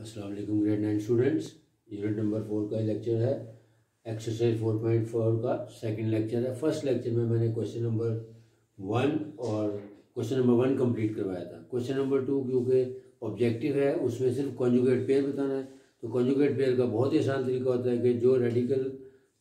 अस्सलाम वालेकुम grade 9 students. Unit number 4 का लेक्चर है। एक्सरसाइज 4.4 का सेकंड लेक्चर है। फर्स्ट लेक्चर में मैंने क्वेश्चन नंबर 1 और क्वेश्चन नंबर 1 कंप्लीट करवाया था। क्वेश्चन नंबर 2 क्योंकि ऑब्जेक्टिव है, उसमें सिर्फ कॉन्जुगेट पेयर बताना है। तो कॉन्जुगेट पेयर का बहुत ही आसान तरीका होता है कि जो रेडिकल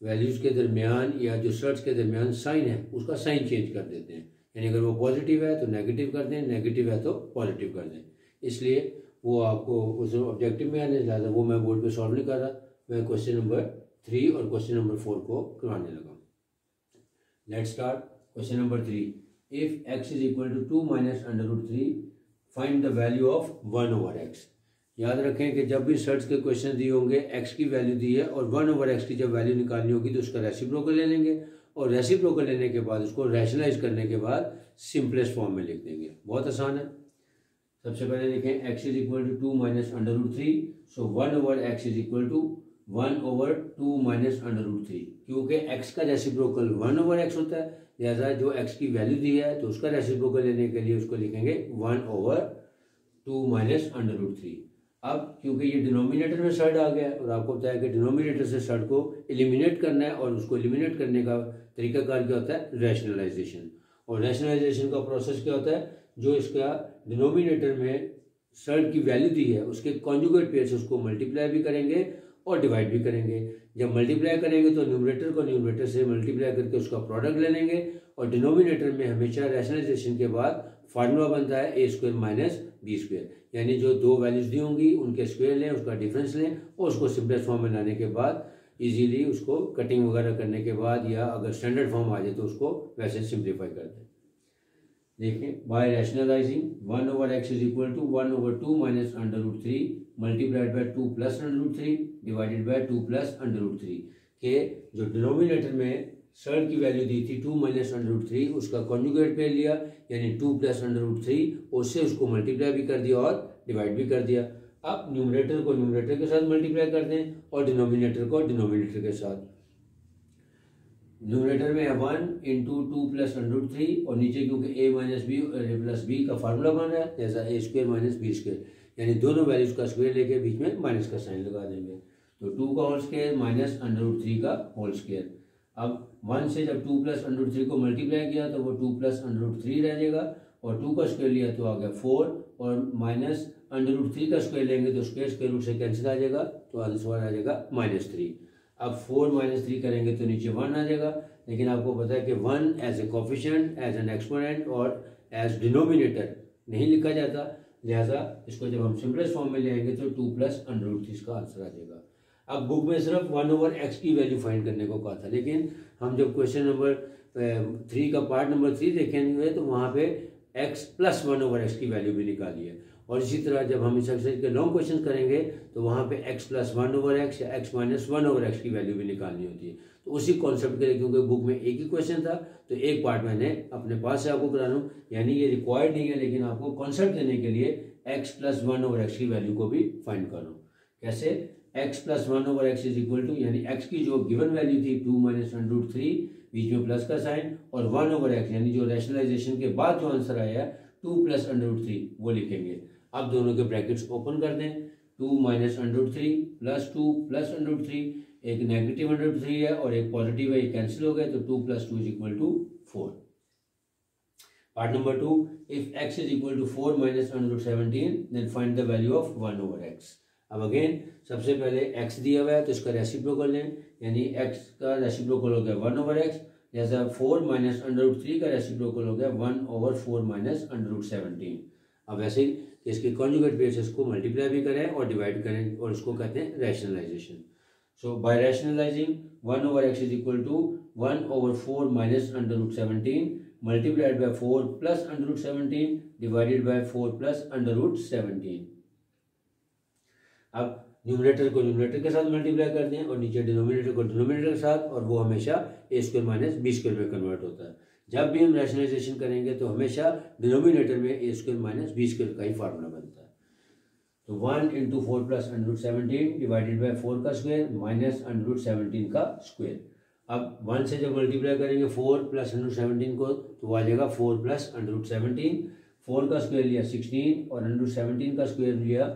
वैल्यूज़ के दरमियान या जो सर्च के दरमियान साइन है उसका साइन चेंज कर देते हैं। यानी अगर वो पॉजिटिव है तो नेगेटिव कर दें, नेगेटिव है तो पॉजिटिव कर दें। इसलिए वो आपको उस ऑब्जेक्टिव में आने ज़्यादा वो मैं बोर्ड पे सॉल्व नहीं कर रहा, मैं क्वेश्चन नंबर 3 और क्वेश्चन नंबर 4 को करवाने लगा। Let's start question number 3। If x is equal to 2 minus √3 find the value of 1/x। याद रखें कि जब भी सर्च के क्वेश्चन दिए होंगे, x की वैल्यू दी है और 1/x की जब वैल्यू निकालनी होगी तो उसका रेसिप्रोकल ले लेंगे और रेसिप्रोकल लेने के बाद उसको रैशनलाइज करने के बाद सिंपलेस्ट फॉर्म में लिख देंगे। बहुत आसान है। सबसे पहले लिखें x is equal to 2 minus √3, so 1/x is equal to 1/2 minus √3। क्योंकि x का रेसिप्रोकल 1/x होता है, लिहाजा जो x की वैल्यू दी है तो उसका रेसिप्रोकल लेने के लिए उसको लिखेंगे 1/2 माइनस √3। अब क्योंकि ये डिनोमिनेटर में सर्ड आ गया और आपको बताया कि डिनोमिनेटर से सर्ड को एलिमिनेट करना है और उसको एलिमिनेट करने का तरीकाकार क्या होता है, रैशनलाइजेशन। और रैशनलाइजेशन का प्रोसेस क्या होता है, जो इसका डिनोमिनेटर में सर्ड की वैल्यू दी है उसके कॉन्जुगेट पेयर से उसको मल्टीप्लाई भी करेंगे और डिवाइड भी करेंगे। जब मल्टीप्लाई करेंगे तो न्यूमरेटर को न्यूमरेटर से मल्टीप्लाई करके उसका प्रोडक्ट ले लेंगे और डिनोमिनेटर में हमेशा रैशनलाइजेशन के बाद फार्मूला बनता है a² माइनस b²। यानी जो दो वैल्यूज दी होंगी उनके स्क्वायर लें, उसका डिफरेंस लें और उसको सिंपलेस्ट फॉर्म में लाने के बाद इजीली उसको कटिंग वगैरह करने के बाद या अगर स्टैंडर्ड फॉर्म आ जाए तो उसको वैसे सिंप्लीफाई कर दें। देखें, by rationalising 1/x is equal to 1/2 minus √3 multiplied by 2 plus √3 divided by 2 plus √3 के जो डिनोमिनेटर में सर्ड की वैल्यू दी थी 2 माइनस √3 उसका कॉन्जुगेट पेयर लिया यानी 2 प्लस √3, उससे उसको मल्टीप्लाई भी कर दिया और डिवाइड भी कर दिया। अब न्यूमरेटर को न्यूमरेटर के साथ मल्टीप्लाई कर दें और डिनोमिनेटर को डिनोमिनेटर के साथ। न्यूमरेटर में है 1 इंटू 2 प्लस √3 और नीचे क्योंकि a minus b plus b का फार्मूला बन रहा है जैसा a² माइनस b², यानी दोनों वैल्यूज का स्क्वायर लेके बीच में माइनस का साइन लगा देंगे। तो 2 का होल स्क्वायर माइनस √3 का होल स्क्वायर। अब 1 से जब 2 प्लस √3 को मल्टीप्लाई किया तो वो 2 प्लस √3 रह जाएगा और 2 का स्क्वायर लिया तो आ गया 4 और माइनस √3 का स्क्वायर लेंगे तो स्क्वायर रूट से कैंसिल आ जाएगा तो आंसर आ जाएगा -3। अब 4 - 3 करेंगे तो नीचे 1 आ जाएगा, लेकिन आपको पता है कि 1 as a coefficient, as n exponent और एज डिनोमिनेटर नहीं लिखा जाता, लिहाजा इसको जब हम सिंपलेस्ट फॉर्म में ले आएंगे तो 2 प्लस √3 का आंसर आ जाएगा। अब बुक में सिर्फ 1/x की वैल्यू फाइंड करने को कहा था, लेकिन हम जब क्वेश्चन नंबर 3 का पार्ट नंबर 3 देखेंगे तो वहाँ पे x प्लस 1/x की वैल्यू भी निकाली है। और इसी तरह जब हम इस एक्सरसाइज के लॉन्ग क्वेश्चन करेंगे तो वहाँ पे x प्लस 1/x या x माइनस 1/x की वैल्यू भी निकालनी होती है। तो उसी कॉन्सेप्ट के लिए, क्योंकि बुक में एक ही क्वेश्चन था तो एक पार्ट मैंने अपने पास से आपको करा लूँ, यानी ये रिक्वायर्ड नहीं है, लेकिन आपको कॉन्सेप्ट देने के लिए x प्लस 1/x की वैल्यू को भी फाइंड कर लूँ। कैसे, x plus 1/x is equal to, यानी x की जो गिवन वैल्यू थी 2 माइनस √3 बीच में प्लस का साइन और 1/x यानी जो रैशनलाइजेशन के बाद जो आंसर आया 2 प्लस √3 वो लिखेंगे। अब दोनों के ब्रैकेट्स ओपन कर दें, 2 माइनस √3 प्लस 2 प्लस √3, एक नेगेटिव √3 है और एक पॉजिटिव है, ये कैंसिल हो गए तो 2 plus 2 is equal to 4। Part number 2, if x is equal to 4 minus √17 then find the value of 1/x। अब अगेन सबसे पहले x दिया हुआ है तो इसका रेसिप्रोकल लें, यानी x का रेसिप्रोकल हो गया 1/x, जैसा 4 माइनस √3 का रेसिप्रोकल हो गया 1/4 माइनस √17। अब वैसे ही इसके कॉन्जुगेट बेसिस को मल्टीप्लाई भी करें और डिवाइड करें और उसको कहते हैं rationalisation. So by rationalising 1/x is equal to 1/4 minus √17 multiplied by 4 plus √17 divided by 4 plus √17। अब न्यूमरेटर को न्यूमरेटर के साथ मल्टीप्लाई कर दें और नीचे डिनोमिनेटर को डिनोमिनेटर के साथ, और वो हमेशा a² माइनस b² में कन्वर्ट होता है। जब भी हम रैशनलाइजेशन करेंगे तो हमेशा डिनोमिनेटर में a² माइनस b² का ही फार्मूला बनता है। तो 1 इंटू 4 प्लस √17 डिवाइडेड बाय 4 का स्क्वायर माइनस √17 का स्क्वायर। अब 1 से जब मल्टीप्लाई करेंगे 4 प्लस √17 को तो वो आ जाएगा 4 प्लस √17, 4 का स्क्वायर लिया 16 और √17 का स्क्वायर लिया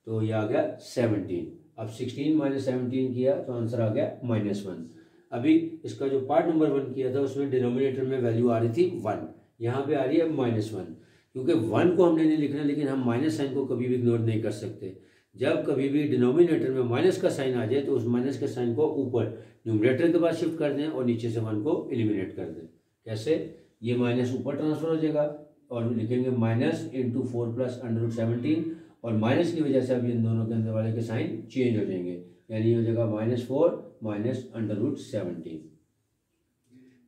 तो ये आ गया 17। अब 16 माइनस 17 किया तो आंसर आ गया -1। अभी इसका जो पार्ट नंबर 1 किया था उसमें डिनोमिनेटर में वैल्यू आ रही थी 1, यहाँ पे आ रही है -1। क्योंकि 1 को हमने नहीं लिखना, लेकिन हम माइनस साइन को कभी भी इग्नोर नहीं कर सकते। जब कभी भी डिनोमिनेटर में माइनस का साइन आ जाए तो उस माइनस के साइन को ऊपर न्यूमरेटर के पास शिफ्ट कर दें और नीचे से 1 को एलिमिनेट कर दें। कैसे? ये माइनस ऊपर ट्रांसफर हो जाएगा और लिखेंगे माइनस इंटू 4 प्लस √17, और माइनस की वजह से अब इन दोनों के अंदर वाले के साइन चेंज हो जाएंगे, यानी हो जाएगा -4 minus √17।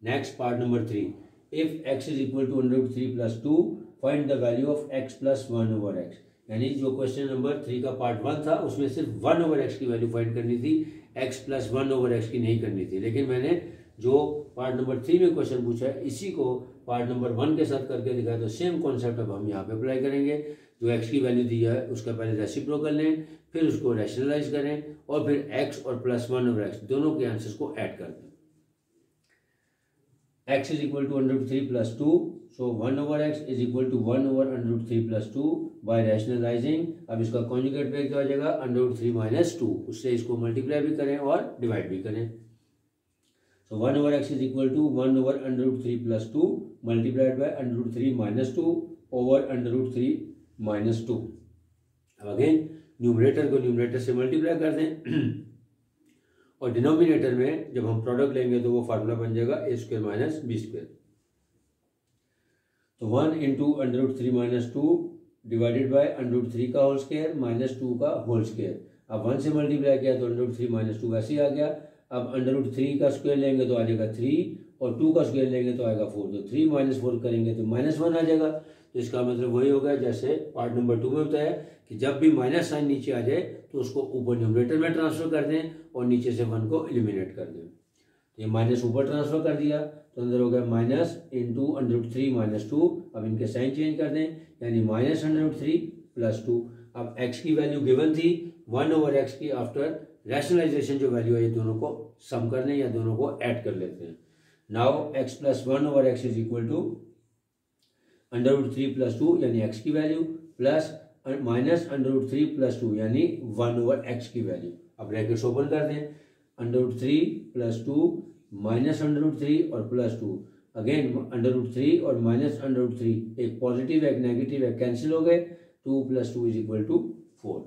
Next part number 3, if x is equal to √3 + 2 find the value of x + 1/x। यानी जो क्वेश्चन नंबर 3 का पार्ट 1 था उसमें सिर्फ 1/x की वैल्यू फाइंड करनी थी, x + 1/x की नहीं करनी थी। लेकिन मैंने जो पार्ट नंबर 3 में क्वेश्चन पूछा है इसी को पार्ट नंबर 1 के साथ करके दिखाया, तो सेम कॉन्सेप्ट अब हम यहाँ पे अप्लाई करेंगे। जो x की वैल्यू दी है उसका पहले रेसिप्रोकल लें, फिर उसको रैशनलाइज करें और फिर x और +1/x दोनों के आंसर्स को ऐड कर दें। x is equal to √3 + 2, so 1/x is equal to 1/√3 + 2 by rationalising. अब इसका कॉन्जुगेट पे क्या हो जाएगा √3 - 2, उससे इसको मल्टीप्लाई भी करें और डिवाइड भी करें। So 1/x is equal to 1/√3 + 2 multiplied by √3 - 2 over √3 - 2। अब अगेन न्यूमरेटर को न्यूमरेटर से मल्टीप्लाई कर दें और डिनोमिनेटर में जब हम प्रोडक्ट लेंगे तो वो फार्मूला बन जाएगा a² - b²। तो 1 इंटू √3 - 2 डिवाइडेड बाय √3 का होल स्क्वायर -2 का होल स्क्वायर। अब 1 से मल्टीप्लाई किया तो √3 - 2 वैसे ही आ गया। अब √3 का स्क्वायर लेंगे तो आ जाएगा 3 और 2 का स्क्वायर लेंगे तो आएगा 4। तो 3 - 4 करेंगे तो -1 आ जाएगा। तो इसका मतलब वही होगा जैसे पार्ट नंबर 2 में बताया कि जब भी माइनस साइन नीचे आ जाए तो उसको ऊपर न्यूमरेटर में ट्रांसफर कर दें और नीचे से 1 को एलिमिनेट कर दें। तो ये माइनस ऊपर ट्रांसफर कर दिया तो अंदर हो गया माइनस इंटू √3 - 2। अब इनके साइन चेंज कर दें, यानी -√3 + 2। अब x की वैल्यू गिवन थी 1/x की, आफ्टर रैशनलाइजेशन जो वैल्यू है ये दोनों को सम कर लें या दोनों को ऐड कर लेते हैं। Now x + 1/x is equal to √3 + 2 यानी x की वैल्यू प्लस -√3 + 2 यानी 1/x की वैल्यू। अब ब्रैकेट्स ओपन कर दें, √3 + 2 -√3 और +2, अगेन √3 और -√3, एक पॉजिटिव एक नेगेटिव है, कैंसिल हो गए। 2 + 2 = 4।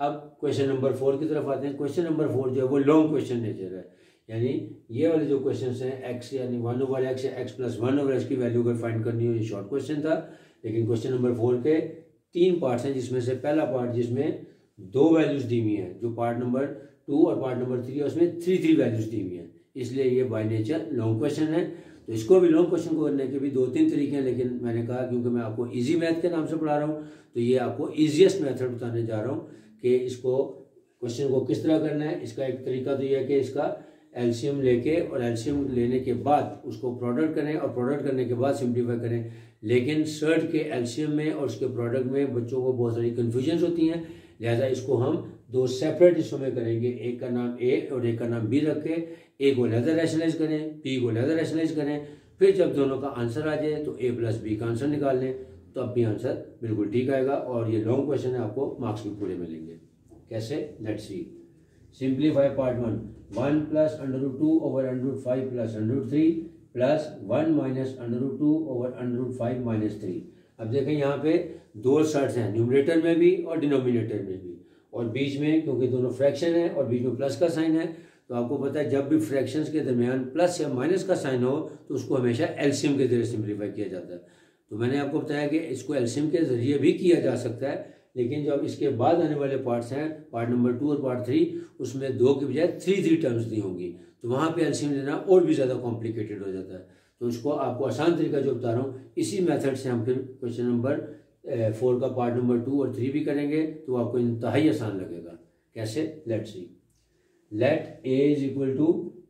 अब क्वेश्चन नंबर 4 की तरफ आते हैं। क्वेश्चन नंबर 4 जो है वो लॉन्ग क्वेश्चन नेचर है, यानी ये वाले जो क्वेश्चन हैं x यानी 1/x या x + 1/x की वैल्यू अगर फाइंड करनी हो, ये शॉर्ट क्वेश्चन था। लेकिन क्वेश्चन नंबर 4 के 3 पार्ट्स हैं, जिसमें से पहला पार्ट जिसमें 2 वैल्यूज दी हुई हैं, जो पार्ट नंबर 2 और पार्ट नंबर 3 है उसमें 3 वैल्यूज दी हुई हैं, इसलिए ये बाय नेचर लॉन्ग क्वेश्चन है। तो इसको भी लॉन्ग क्वेश्चन को करने के भी 2-3 तरीके हैं, लेकिन मैंने कहा क्योंकि मैं आपको इजी मैथ के नाम से पढ़ा रहा हूँ तो ये आपको ईजिएस्ट मेथड बताने जा रहा हूँ कि इसको क्वेश्चन को किस तरह करना है। इसका एक तरीका तो यह है कि इसका एलसीएम लेके और एलसीएम लेने के बाद उसको प्रोडक्ट करें और प्रोडक्ट करने के बाद सिंप्लीफाई करें। लेकिन सर्ट के एलसीएम में और उसके प्रोडक्ट में बच्चों को बहुत सारी कन्फ्यूजन्स होती हैं, लिहाजा इसको हम 2 सेपरेट हिस्सों में करेंगे। एक का नाम ए और एक का नाम बी रख के ए को लहदा रैशनलाइज करें, बी को लहदा रैशनलाइज करें, फिर जब दोनों का आंसर आ जाए तो a + b का आंसर निकाल लें, तो अब भी आंसर बिल्कुल ठीक आएगा और ये लॉन्ग क्वेश्चन है, आपको मार्क्स भी पूरे मिलेंगे। कैसे? Let's C. Simplify part 1, 1 + √2/√5 + √3 plus 1 - √2/√5 - 3। अब देखें यहाँ पे 2 शर्ट्स हैं, न्यूमरेटर में भी और डिनोमिनेटर में भी, और बीच में क्योंकि दोनों फ्रैक्शन है और बीच में प्लस का साइन है, तो आपको पता है जब भी फ्रैक्शंस के दरमियान प्लस या माइनस का साइन हो तो उसको हमेशा एलसीएम के जरिए सिंप्लीफाई किया जाता है। तो मैंने आपको बताया कि इसको एलसीएम के जरिए भी किया जा सकता है, लेकिन जब इसके बाद आने वाले पार्ट्स हैं, पार्ट नंबर 2 और पार्ट 3, उसमें 2 की बजाय 3 टर्म्स दी होंगी, तो वहाँ पे एलसीएम लेना और भी ज़्यादा कॉम्प्लिकेटेड हो जाता है। तो इसको आपको आसान तरीका जो बता रहा हूँ, इसी मेथड से हम फिर क्वेश्चन नंबर 4 का पार्ट नंबर 2 और 3 भी करेंगे, तो आपको इंतहाई आसान लगेगा। कैसे? Let's see. Let a =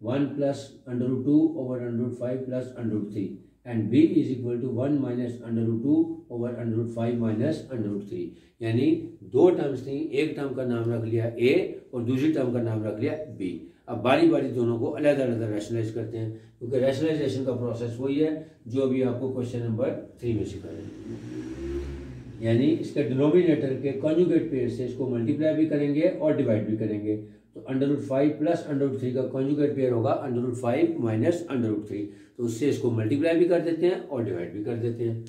1 + √2/√5 + √3 and b = 1 - √2/√5 - √3। यानी 2 टर्म्स थी, एक टर्म का नाम रख लिया a और दूसरी टर्म का नाम रख लिया b। अब बारी बारी दोनों को अलग अलग रैशनलाइज करते हैं, क्योंकि रैशनलाइजेशन का प्रोसेस वही है जो अभी आपको क्वेश्चन नंबर 3 में सिखाया है। यानी इसके डिनोमिनेटर के कॉन्जुगेट पेयर से इसको मल्टीप्लाई भी करेंगे और डिवाइड भी करेंगे। तो √5 प्लस √3 का कॉन्जुगेट पेयर होगा √5 माइनस √3। तो उससे इसको मल्टीप्लाई भी कर देते हैं और डिवाइड भी कर देते हैं।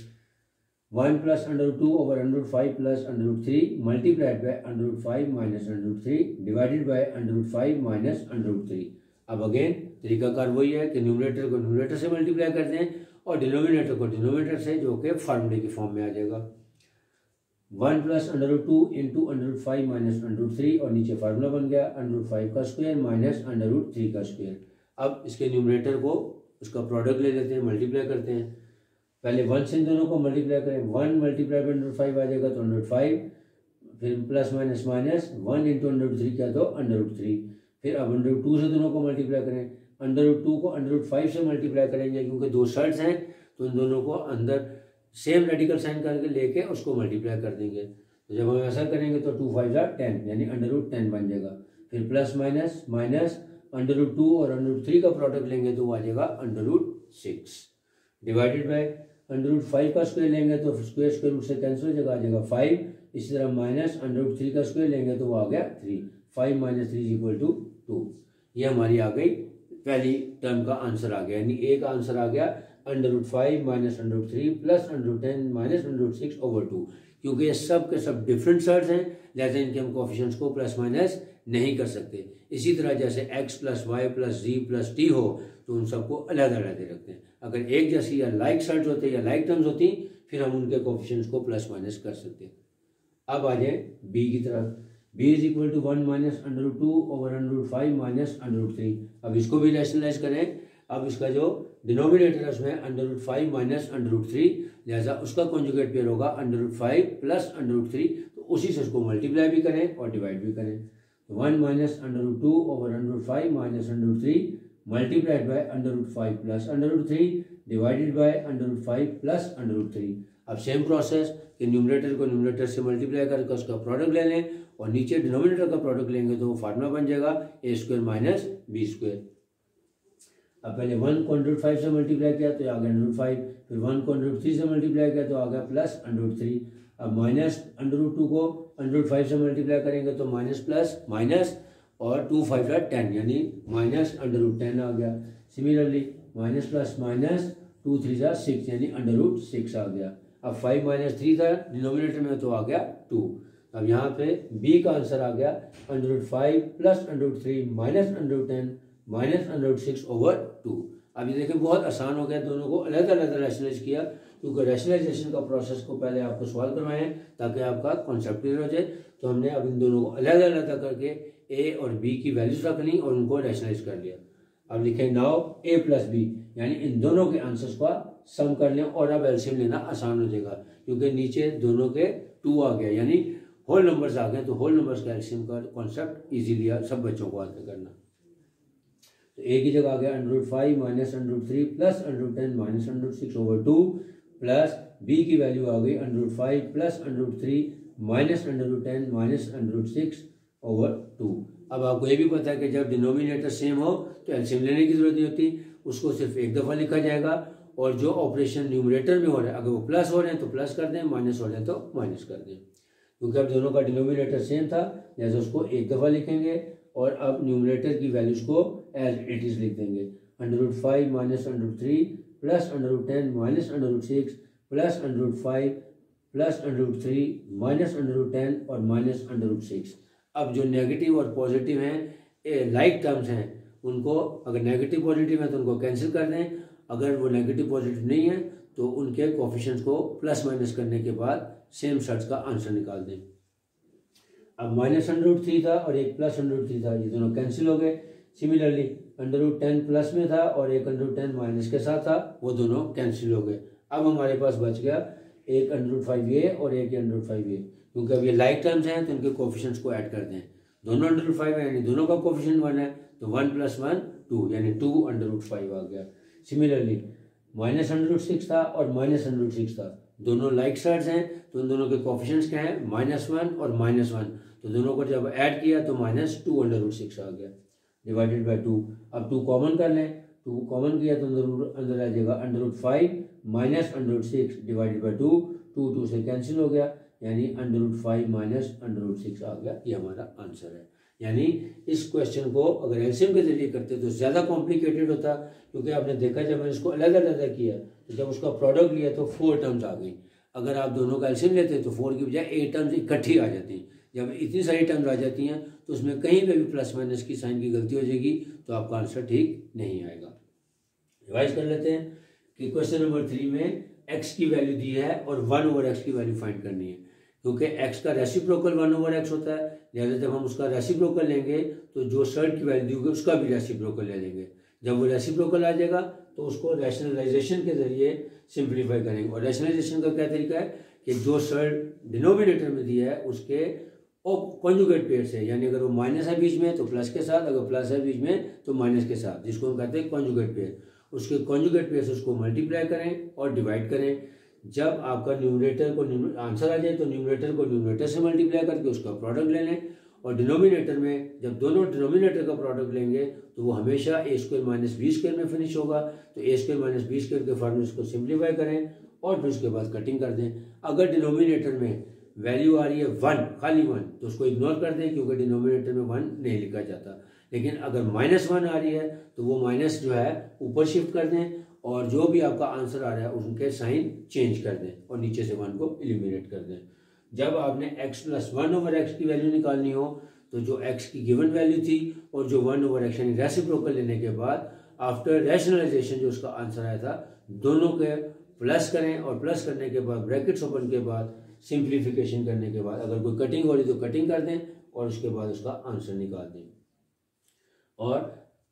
1 plus √2 over √5 plus √3 multiplied bye √5 minus √3 divided bye √5 minus √3। अब अगेन तरीकाकार वही है कि न्यूमरेटर को न्यूमरेटर से मल्टीप्लाई करते हैं और डिनोमिनेटर को डिनोमिनेटर से, जो कि फार्मूले की फॉर्म में आ जाएगा। 1 प्लस √2 इंटू √5 माइनस √3 और नीचे फार्मूला बन गया √5 का स्क्वायर माइनस √3 का स्क्वायर। अब इसके न्यूमरेटर को उसका प्रोडक्ट ले लेते हैं, मल्टीप्लाई करते हैं। पहले 1 से इन दोनों को मल्टीप्लाई करें, 1 मल्टीप्लाई बाय √5 आ जाएगा तो √5, फिर प्लस माइनस माइनस 1 इंटू √3 क्या तो √3। फिर अब √2 से दोनों को मल्टीप्लाई करें, √2 को √5 से मल्टीप्लाई करेंगे क्योंकि दो शर्ट्स हैं, तो इन दोनों को अंदर सेम रेडिकल साइन करके लेके उसको मल्टीप्लाई कर देंगे। तो जब हम ऐसा करेंगे तो 2 5 10 यानी √10 बन जाएगा। फिर प्लस माइनस माइनस √2 और √3 का प्रोडक्ट लेंगे तो वो आ जाएगा √6 डिवाइडेड बाय √5 का स्क्वायर लेंगे तो स्क्वायर स्क्वायर रूट से कैंसिल हो जाएगा, आ जाएगा 5। इसी तरह माइनस √3 का स्क्वायर लेंगे तो वो आ गया 3। 5 माइनस 3 इक्वल टू 2। ये हमारी आ गई पहली टर्म का आंसर आ गया, यानी ए का आंसर आ गया √5 माइनस √3 प्लस √10 माइनस √6 ओवर 2। क्योंकि ये सब के सब डिफरेंट सर्ट्स हैं, लिहाजा इनके हम कोफिशिएंट्स को प्लस माइनस नहीं कर सकते। इसी तरह जैसे x प्लस वाई प्लस जी प्लस टी हो तो उन सबको अलग अलग रखते हैं। अगर एक जैसी या लाइक सर्ट्स होते या लाइक टर्म्स होती फिर हम उनके कोफिशिएंट्स को प्लस माइनस कर सकते। अब आ जाए बी की तरफ। b is equal to 1 minus √2 over √5 minus √3। अब इसको भी रैशनलाइज करें। अब इसका जो डिनोमिनेटर है उसमें √5 माइनस √3, लिहाजा उसका कॉन्जुगेट पेयर होगा √5 प्लस √3। तो उसी से उसको मल्टीप्लाई भी करें और डिवाइड भी करें। तो 1 minus √2 over √5 minus √3 multiplied bye √5 plus √3 divided bye √5 plus √3। अब सेम प्रोसेस कि न्यूमरेटर को न्यूमरेटर से मल्टीप्लाई करके उसका प्रोडक्ट ले लें और नीचे डिनोमिनेटर का प्रोडक्ट लेंगे तो वो फार्मूला बन जाएगा a² माइनस b²। अब पहले 1 को √5 से मल्टीप्लाई किया तो आ गया √5, फिर 1 को √3 से मल्टीप्लाई किया तो आ गया प्लस √3। अब माइनस √2 को √5 से मल्टीप्लाई करेंगे तो माइनस प्लस माइनस और 2 5 10 यानी माइनस √10 आ गया। सिमिलरली माइनस प्लस माइनस 2 3 6 यानी √6 आ गया। अब 5 माइनस 3 था डिनोमिनेटर में तो आ गया 2। अब यहाँ पे b का आंसर आ गया √5 प्लस √3 माइनस √10 माइनस √6 ओवर 2। अब ये देखें बहुत आसान हो गया, दोनों को अलग अलग रैशनलाइज किया क्योंकि रैशनलाइजेशन का प्रोसेस को पहले आपको सॉल्व करवाएं ताकि आपका कॉन्सेप्ट क्लियर हो जाए। तो हमने अब इन दोनों को अलग अलग करके a और b की वैल्यूज रख ली और उनको रैशनलाइज कर लिया। अब लिखें नाउ a प्लस b, यानी इन दोनों के आंसर्स का सम कर लें और अब एलसीएम लेना आसान हो जाएगा क्योंकि नीचे दोनों के 2 आ गया यानी होल नंबर्स आ गए। तो होल नंबर्स का एलसीएम का कॉन्सेप्ट इजीली सब बच्चों को आता करना। तो a की जगह आ गया √5 minus √3 plus √10 minus √6 over 2 plus b की वैल्यू आ गई √5 प्लस √3 माइनस √10 माइनस √6 ओवर 2। अब आपको ये भी पता है कि जब डिनोमिनेटर सेम हो तो एलसीएम लेने की जरूरत नहीं होती, उसको सिर्फ एक दफ़ा लिखा जाएगा और जो ऑपरेशन न्यूमरेटर में हो रहा है अगर वो प्लस हो रहे हैं तो प्लस कर दें, माइनस हो रहे हैं तो माइनस कर दें। क्योंकि अब दोनों का डिनोमिनेटर सेम था जैसे उसको एक दफ़ा लिखेंगे और अब न्यूमरेटर की वैल्यूज को एज इट इज़ लिख देंगे। √5 minus √3 plus √10 minus √6 plus √5 plus √3 minus √10 और माइनस √6। अब जो नेगेटिव और पॉजिटिव हैं लाइक टर्म्स हैं उनको अगर नेगेटिव पॉजिटिव है तो उनको कैंसिल कर दें, अगर वो नेगेटिव पॉजिटिव नहीं है तो उनके कोफिशिएंट्स को प्लस माइनस करने के बाद सेम सर्ट्स का आंसर निकाल दें। अब माइनस √3 था और एक प्लस √3 था, ये दोनों कैंसिल हो गए। सिमिलरली √10 प्लस में था और एक √10 माइनस के साथ था, वो दोनों कैंसिल हो गए। अब हमारे पास बच गया एक √5a और एक √5a, क्योंकि अब ये लाइक टर्म्स हैं तो इनके कोफिशिएंट्स को ऐड कर दें। दोनों √5 है यानी दोनों का कोफिशिएंट 1 है तो 1 + 1 2 यानी 2 √5 आ गया। सिमिलरली माइनस √6 था और माइनस √6 था, दोनों लाइक सर्ट्स हैं तो इन दोनों के कोफिशिएंट्स क्या हैं -1 और -1, तो दोनों को जब ऐड किया तो -2 √6 आ गया डिवाइडेड बाय 2। अब 2 कॉमन कर लें, 2 कॉमन किया तो अंदर आ जाएगा √5 माइनस √6 डिवाइडेड बाय 2, 2 से कैंसिल हो गया, यानी √5 माइनस √6 आ गया। ये हमारा आंसर है। यानी इस क्वेश्चन को अगर एलसीएम के जरिए करते तो ज़्यादा कॉम्प्लिकेटेड होता, क्योंकि आपने देखा जब मैंने इसको अलग अलग किया तो जब उसका प्रोडक्ट लिया तो 4 टर्म्स आ गई। अगर आप दोनों का एलसीएम लेते तो 4 की बजाय 8 टर्म्स इकट्ठी आ जाती। जब इतनी सारी टर्म्स आ जाती हैं तो उसमें कहीं पे भी प्लस माइनस की साइन की गलती हो जाएगी, तो आपका आंसर ठीक नहीं आएगा। रिवाइज कर लेते हैं कि क्वेश्चन नंबर 3 में x की वैल्यू दी है और 1/x की वैल्यू फाइंड करनी है। क्योंकि x का रेसिप्रोकल 1/x होता है, लिहाजा जब हम उसका रेसिप्रोकल लेंगे तो जो शर्ट की वैल्यू दी होगी उसका भी रेसिप्रोकल ले लेंगे। जब वो रेसिप्रोकल आ जाएगा तो उसको रैशनलाइजेशन के जरिए सिंप्लीफाई करेंगे। और रैशनलाइजेशन का क्या तरीका है कि जो शर्ट डिनोमिनेटर में दिया है उसके कॉन्जुगेट पेयर से, यानी अगर वो माइनस है बीच में तो प्लस के साथ, अगर प्लस है बीच में तो माइनस के साथ, जिसको हम कहते हैं कॉन्जुगेट पेयर, उसके कॉन्जुगेट पेयर से उसको मल्टीप्लाई करें और डिवाइड करें। जब आपका न्यूमरेटर को आंसर आ जाए तो न्यूमरेटर को न्यूमरेटर से मल्टीप्लाई करके उसका प्रोडक्ट ले लें, और डिनोमिनेटर में जब दोनों डिनोमिनेटर का प्रोडक्ट लेंगे तो वो हमेशा a² माइनस b² में फिनिश होगा। तो a² माइनस b² के फॉर्मूले को सिंप्लीफाई करें और फिर उसके बाद कटिंग कर दें। अगर डिनोमिनेटर में वैल्यू आ रही है 1, खाली 1, तो उसको इग्नोर कर दें, क्योंकि डिनोमिनेटर में 1 नहीं लिखा जाता। लेकिन अगर -1 आ रही है तो वो माइनस जो है ऊपर शिफ्ट कर दें, और जो भी आपका आंसर आ रहा है उनके साइन चेंज कर दें और नीचे से 1 को एलिमिनेट कर दें। जब आपने x + 1/x की वैल्यू निकालनी हो तो जो x की गिवन वैल्यू थी और जो 1/x यानी रेसिप्रोकल लेने के बाद आफ्टर रैशनलाइजेशन जो उसका आंसर आया था, दोनों के प्लस करें, और प्लस करने के बाद ब्रैकेट्स ओपन के बाद सिंप्लीफिकेशन करने के बाद अगर कोई कटिंग हो रही तो कटिंग कर दें और उसके बाद उसका आंसर निकाल दें। और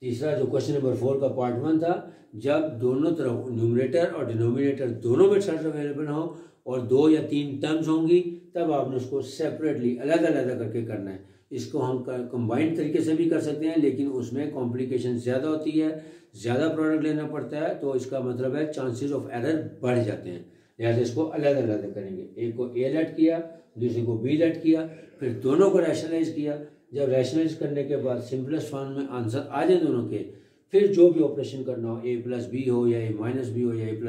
तीसरा जो क्वेश्चन नंबर 4 का पार्ट 1 था, जब दोनों तरफ न्यूमरेटर और डिनोमिनेटर दोनों में शर्त अवेलेबल हो और 2 या 3 टर्म्स होंगी, तब आपने उसको सेपरेटली अलग अलग करके करना है। इसको हम कंबाइंड तरीके से भी कर सकते हैं, लेकिन उसमें कॉम्प्लिकेशन ज़्यादा होती है, ज़्यादा प्रोडक्ट लेना पड़ता है, तो इसका मतलब है चांसेस ऑफ एरर बढ़ जाते हैं। लिहाजा इसको अलग अलग करेंगे। एक को a लेट किया, दूसरे को b लेट किया, फिर दोनों को रैशनलाइज किया। जब रैशनलाइज करने के बाद सिंपलेस्ट फॉर्म में आंसर आ जाए दोनों के, फिर जो भी ऑपरेशन करना हो, a + b हो या a - b हो या a +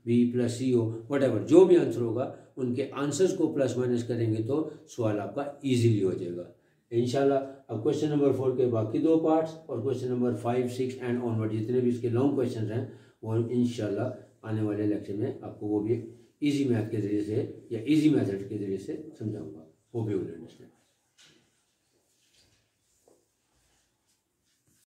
b + c हो, व्हाटएवर जो भी आंसर होगा, उनके आंसर्स को प्लस माइनस करेंगे तो सवाल आपका इजीली हो जाएगा इंशाल्लाह। अब क्वेश्चन नंबर 4 के बाकी 2 पार्ट्स और क्वेश्चन नंबर 5, 6 एंड ऑनवर्ड जितने भी इसके लॉन्ग क्वेश्चन हैं वो इंशाल्लाह आने वाले लेक्चर में आपको वो भी इजी मैथ के जरिए से या इजी मेथड के जरिए से समझाऊंगा। Hope you will understand.